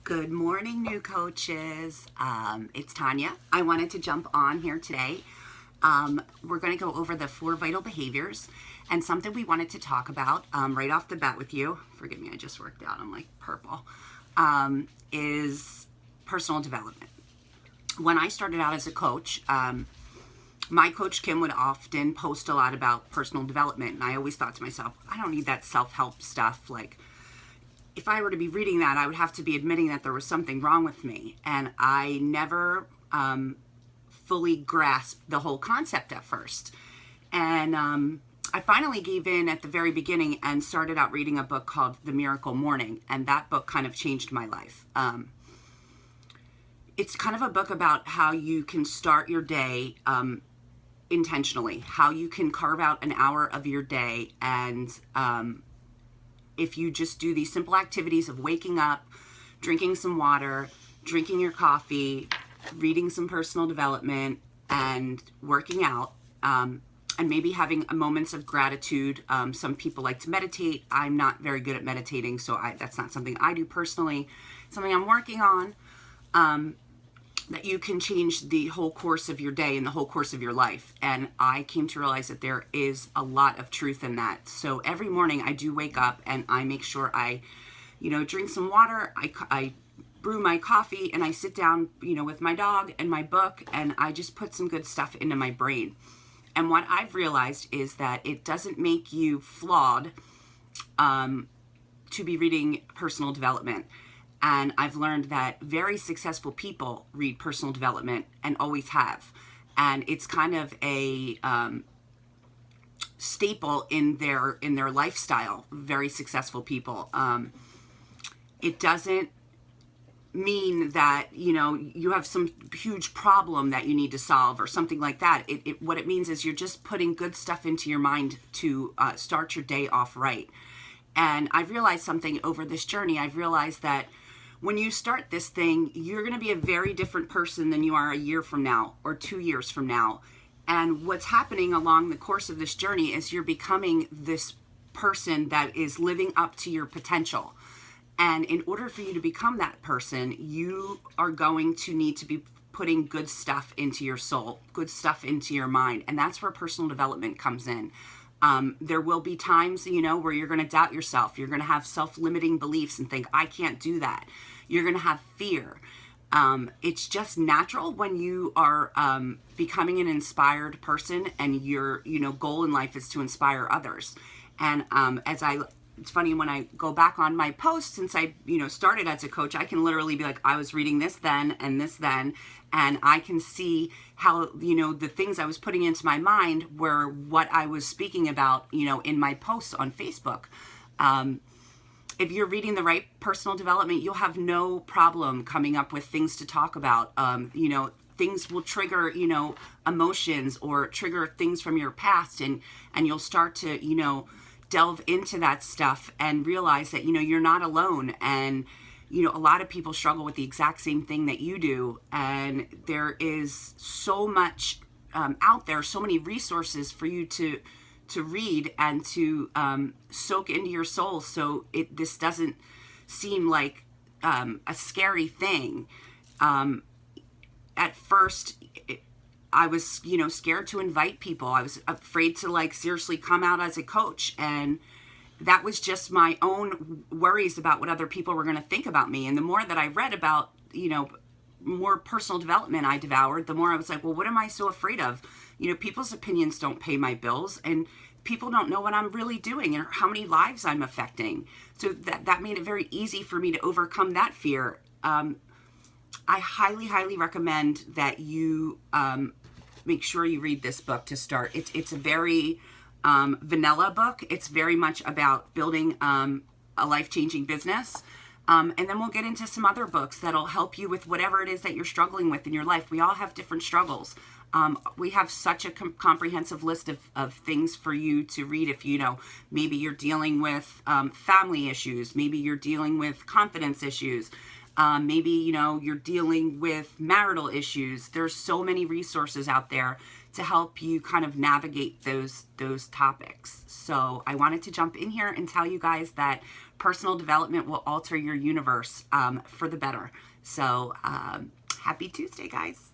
Good morning, new coaches. It's Tanya. I wanted to jump on here today. We're going to go over the 4 vital behaviors, and something we wanted to talk about right off the bat with you. Forgive me, I just worked out. I'm like purple. Is personal development. When I started out as a coach, my coach Kim would often post a lot about personal development, and I always thought to myself, I don't need that self-help stuff. Like, if I were to be reading that, I would have to be admitting that there was something wrong with me. And I never fully grasped the whole concept at first. And I finally gave in at the very beginning and started out reading a book called The Miracle Morning. And that book kind of changed my life. It's kind of a book about how you can start your day intentionally, how you can carve out an hour of your day, and if you just do these simple activities of waking up, drinking some water, drinking your coffee, reading some personal development, and working out, and maybe having moments of gratitude. Some people like to meditate. I'm not very good at meditating, so that's not something I do personally. Something I'm working on, that you can change the whole course of your day and the whole course of your life. And I came to realize that there is a lot of truth in that. So every morning I do wake up and I make sure I, drink some water. I brew my coffee and I sit down, with my dog and my book, and I just put some good stuff into my brain. And what I've realized is that it doesn't make you flawed to be reading personal development. And I've learned that very successful people read personal development and always have. And it's kind of a staple in their lifestyle, very successful people. It doesn't mean that, you have some huge problem that you need to solve or something like that. What it means is you're just putting good stuff into your mind to start your day off right. And I've realized something over this journey. I've realized that when you start this thing, you're going to be a very different person than you are a year from now or 2 years from now. And what's happening along the course of this journey is you're becoming this person that is living up to your potential. And in order for you to become that person, you are going to need to be putting good stuff into your soul, good stuff into your mind. And that's where personal development comes in. There will be times, where you're going to doubt yourself. You're going to have self-limiting beliefs and think, I can't do that. You're going to have fear. It's just natural when you are becoming an inspired person, and your, goal in life is to inspire others. And it's funny, when I go back on my posts, since I, started as a coach, I can literally be like, I was reading this then and this then, and I can see how, the things I was putting into my mind were what I was speaking about, in my posts on Facebook. If you're reading the right personal development, you'll have no problem coming up with things to talk about. Things will trigger, emotions or trigger things from your past, and you'll start to, delve into that stuff and realize that, you're not alone. And, a lot of people struggle with the exact same thing that you do. And there is so much out there, so many resources for you to read and to soak into your soul. So this doesn't seem like a scary thing. At first, I was, scared to invite people. I was afraid to seriously come out as a coach. And that was just my own worries about what other people were going to think about me. And the more that I read about, more personal development I devoured, the more I was like, well, what am I so afraid of? People's opinions don't pay my bills, and people don't know what I'm really doing and how many lives I'm affecting. So that made it very easy for me to overcome that fear. I highly, highly recommend that you make sure you read this book to start. It's a very vanilla book. It's very much about building a life-changing business. And then we'll get into some other books that'll help you with whatever it is that you're struggling with in your life. We all have different struggles. We have such a comprehensive list of things for you to read if, maybe you're dealing with family issues. Maybe you're dealing with confidence issues. Maybe, you know, you're dealing with marital issues. There's so many resources out there to help you kind of navigate those topics. So I wanted to jump in here and tell you guys that personal development will alter your universe for the better. So happy Tuesday, guys.